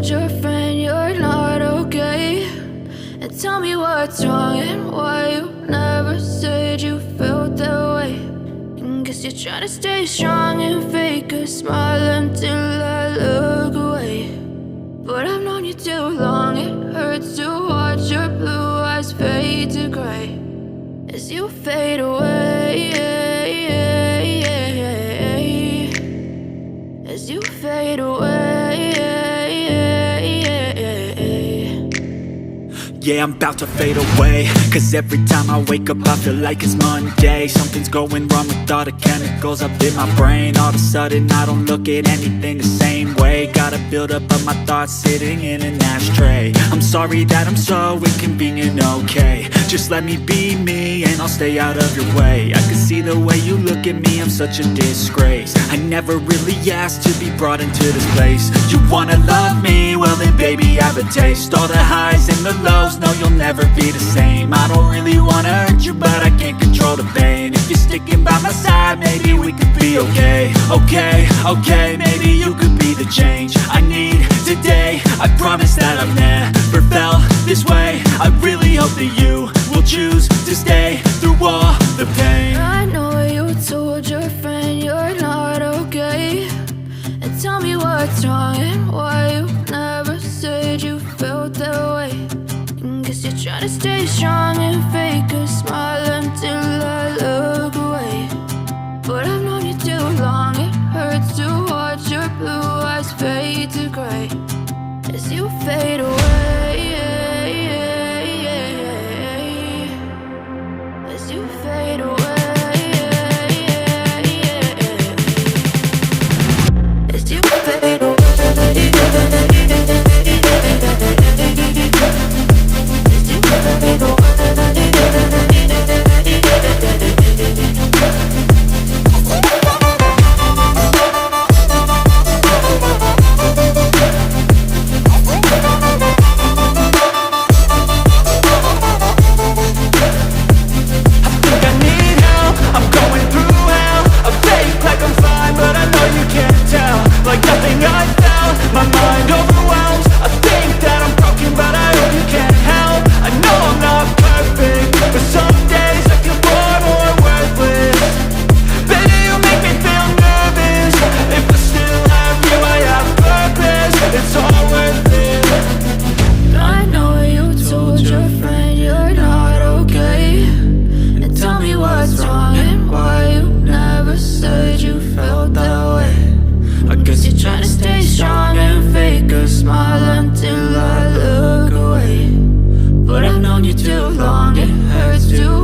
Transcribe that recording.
told your friend you're not okay? And tell me what's wrong and why you never said you felt that way. And guess you're trying to stay strong and fake a smile until I look away. But I've known you too long, it hurts to watch your blue eyes fade to gray as you fade away, as you fade away. Yeah, I'm about to fade away, cause every time I wake up I feel like it's Monday. Something's going wrong with all the chemicals up in my brain. All of a sudden I don't look at anything the same way. Got a buildup of my thoughts sitting in an ashtray. I'm sorry that I'm so inconvenient, okay? Just let me be me and I'll stay out of your way. I can see the way you look at me, I'm such a disgrace. I never really asked to be brought into this place. You wanna love me? Well then baby have a taste. All the highs and the lows, no you'll never be the same. I don't really wanna hurt you but I can't control the pain. If you're sticking by my side maybe we could be okay. Okay, maybe you could be the change I need today. I promise that I've never felt this way. I really hope that you will choose to stay through all the pain. I know you told your friend you're not okay. And tell me what's wrong and why you never said you felt that way. And guess you're trying to stay strong and fake a smile until I look away. But I've known you too long, it hurts to watch your blue eyes fade to gray as you fade away, as you fade away, as you fade away. Smile until I look away. But I've known you too long, it hurts to